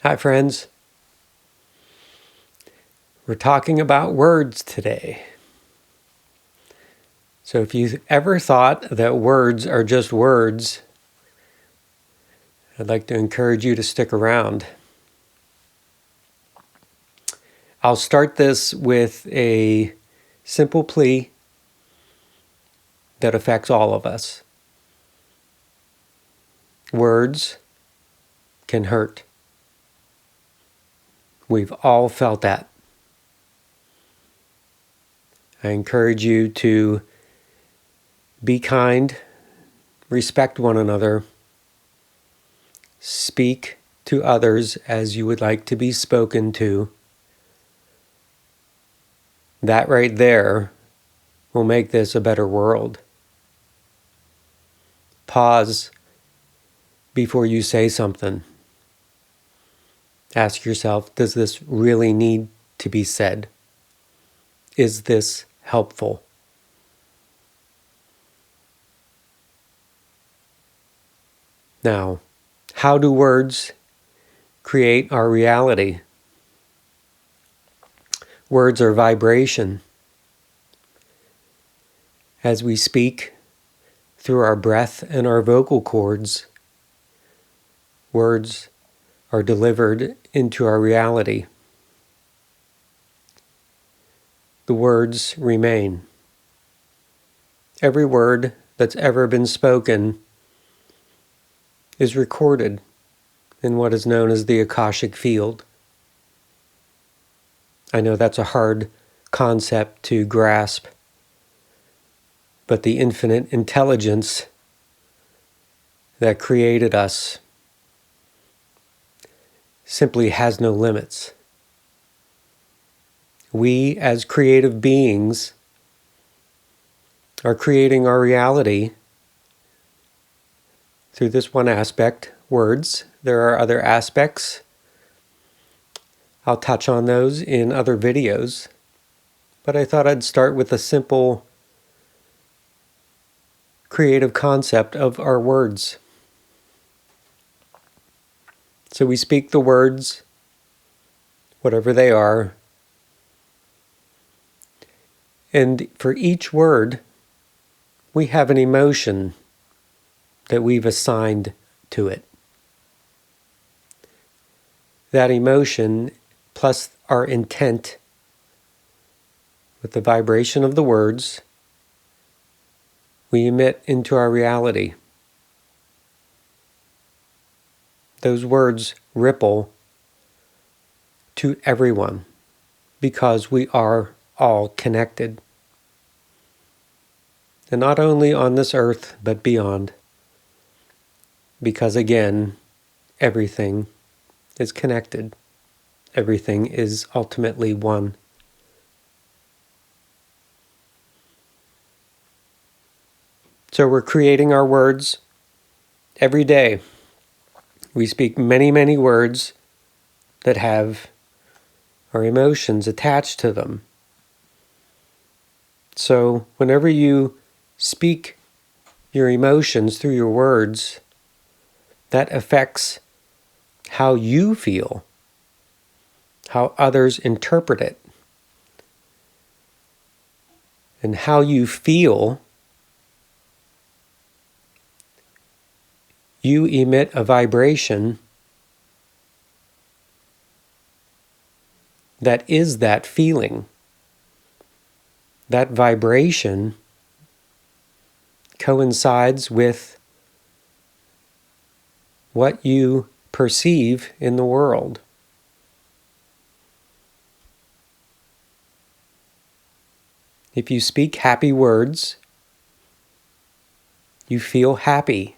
Hi, friends. We're talking about words today. So if you've ever thought that words are just words, I'd like to encourage you to stick around. I'll start this with a simple plea that affects all of us. Words can hurt. We've all felt that. I encourage you to be kind, respect one another, speak to others as you would like to be spoken to. That right there will make this a better world. Pause before you say something. Ask yourself, does this really need to be said? Is this helpful? Now, how do words create our reality? Words are vibration. As we speak through our breath and our vocal cords, words are delivered into our reality. The words remain. Every word that's ever been spoken is recorded in what is known as the Akashic field. I know that's a hard concept to grasp, but the infinite intelligence that created us simply has no limits. We, as creative beings, are creating our reality through this one aspect, words. There are other aspects. I'll touch on those in other videos, but I thought I'd start with a simple creative concept of our words. So we speak the words, whatever they are, and for each word, we have an emotion that we've assigned to it. That emotion, plus our intent with the vibration of the words, we emit into our reality. Those words ripple to everyone because we are all connected. And not only on this earth, but beyond. Because again, everything is connected. Everything is ultimately one. So we're creating our words every day. We speak many, many words that have our emotions attached to them. So whenever you speak your emotions through your words, that affects how you feel, how others interpret it. And how you feel, you emit a vibration that is that feeling. That vibration coincides with what you perceive in the world. If you speak happy words, you feel happy.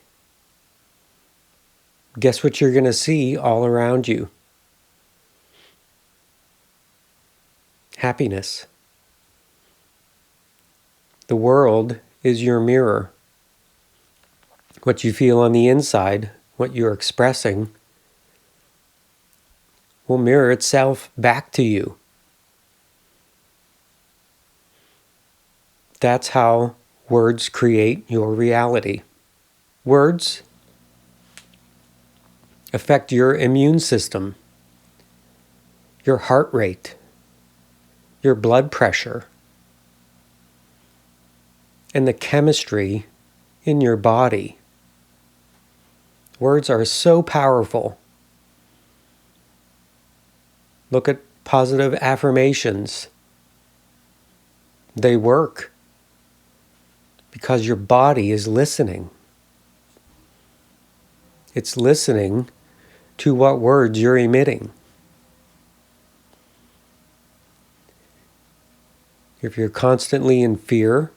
Guess what you're going to see all around you? Happiness. The world is your mirror. What you feel on the inside, what you're expressing, will mirror itself back to you. That's how words create your reality. Words affect your immune system. your heart rate, your blood pressure, and the chemistry in your body. Words are so powerful. Look at positive affirmations. They work because your body is listening. It's listening to what words you're emitting. If you're constantly in fear,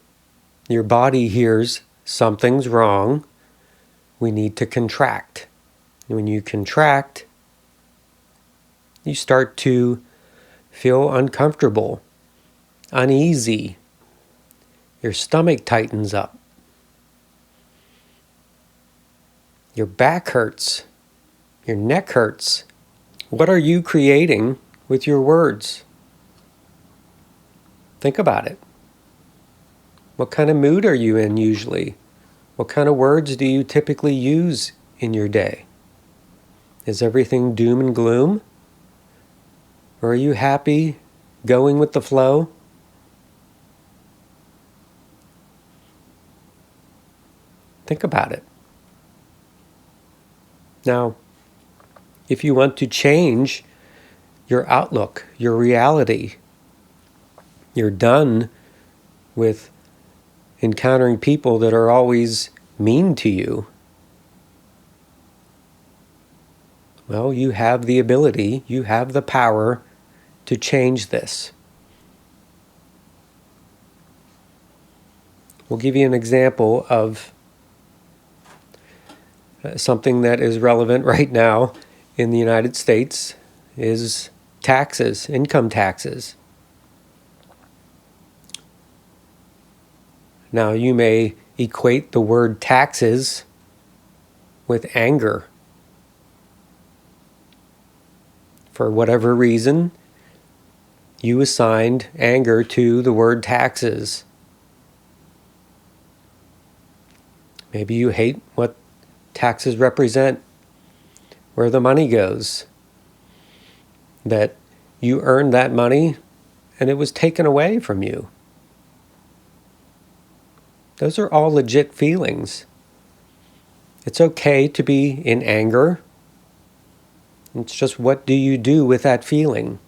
your body hears something's wrong. We need to contract. When you contract, you start to feel uncomfortable, uneasy. Your stomach tightens up. Your back hurts. Your neck hurts. What are you creating with your words? Think about it. What kind of mood are you in usually? What kind of words do you typically use in your day? Is everything doom and gloom? Or are you happy, going with the flow? Think about it. Now, if you want to change your outlook, your reality, you're done with encountering people that are always mean to you, well, you have the ability, you have the power to change this. We'll give you an example of something that is relevant right now in the United States is taxes, income taxes. Now, you may equate the word taxes with anger. For whatever reason, you assigned anger to the word taxes. Maybe you hate what taxes represent, where the money goes, that you earned that money and it was taken away from you. Those are all legit feelings. It's okay to be in anger. It's just, what do you do with that feeling?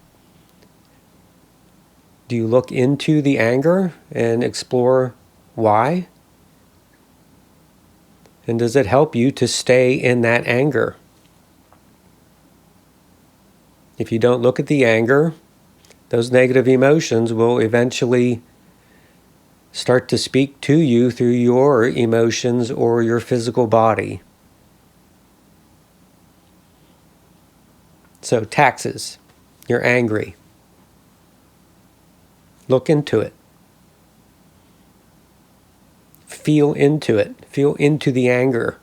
Do you look into the anger and explore why? And does it help you to stay in that anger? If you don't look at the anger, those negative emotions will eventually start to speak to you through your emotions or your physical body. So, taxes, you're angry. Look into it. Feel into it. Feel into the anger.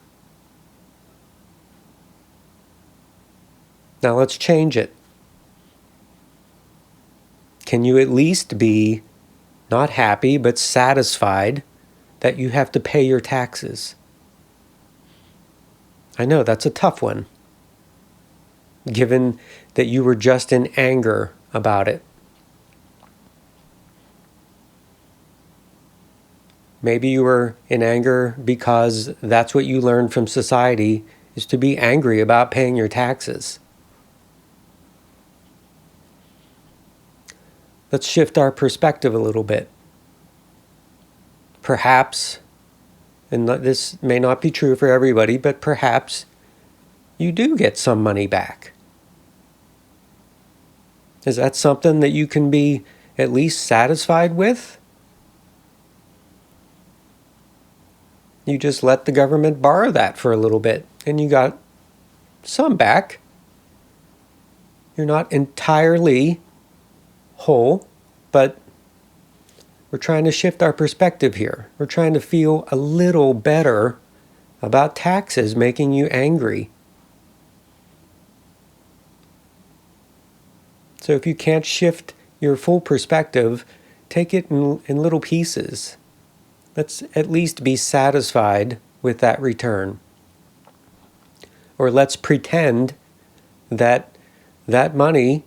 Now let's change it. Can you at least be not happy but satisfied that you have to pay your taxes? I know that's a tough one, given that you were just in anger about it. Maybe you were in anger because that's what you learned from society, is to be angry about paying your taxes. Let's shift our perspective a little bit. Perhaps, and this may not be true for everybody, but perhaps you do get some money back. Is that something that you can be at least satisfied with? You just let the government borrow that for a little bit, and you got some back. You're not entirely whole, but we're trying to shift our perspective here. We're trying to feel a little better about taxes making you angry. So if you can't shift your full perspective, take it in little pieces. Let's at least be satisfied with that return. Or let's pretend that that money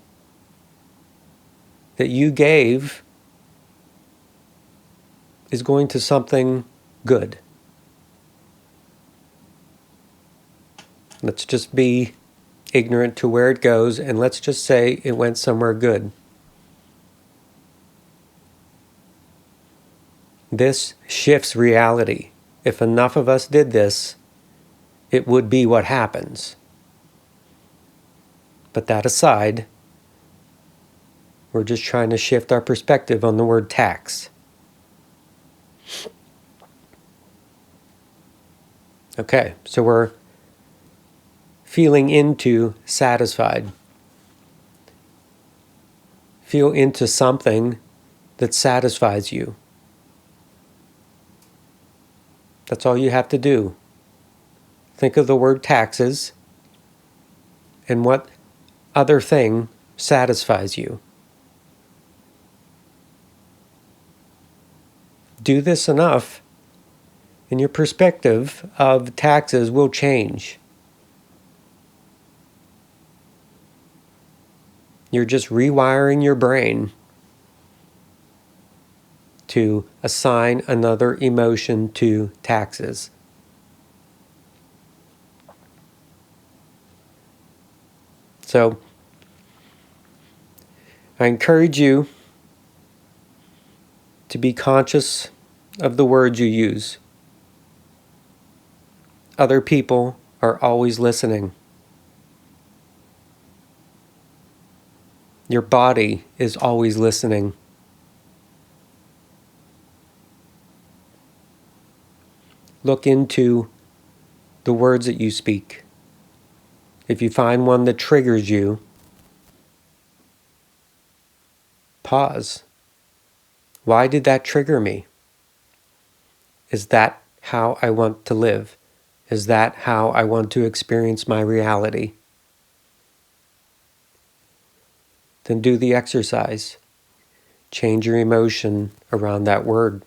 that you gave is going to something good. Let's just be ignorant to where it goes, and let's just say it went somewhere good. This shifts reality. If enough of us did this, it would be what happens. But that aside, we're just trying to shift our perspective on the word tax. Okay, so we're feeling into satisfied. Feel into something that satisfies you. That's all you have to do. Think of the word taxes and what other thing satisfies you. Do this enough, and your perspective of taxes will change. You're just rewiring your brain to assign another emotion to taxes. So, I encourage you to be conscious of the words you use. Other people are always listening. Your body is always listening. Look into the words that you speak. If you find one that triggers you, pause. Why did that trigger me? Is that how I want to live? Is that how I want to experience my reality? Then do the exercise. Change your emotion around that word.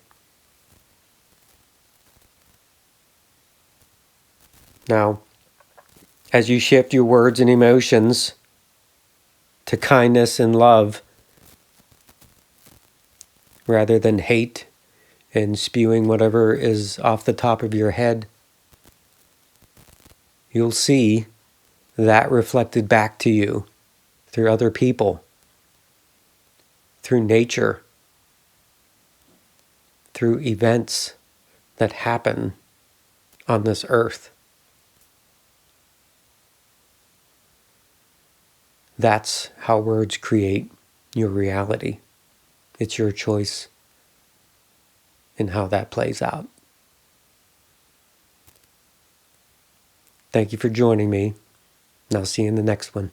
Now, as you shift your words and emotions to kindness and love, rather than hate and spewing whatever is off the top of your head, you'll see that reflected back to you through other people, through nature, through events that happen on this earth. That's how words create your reality. It's your choice in how that plays out. Thank you for joining me, and I'll see you in the next one.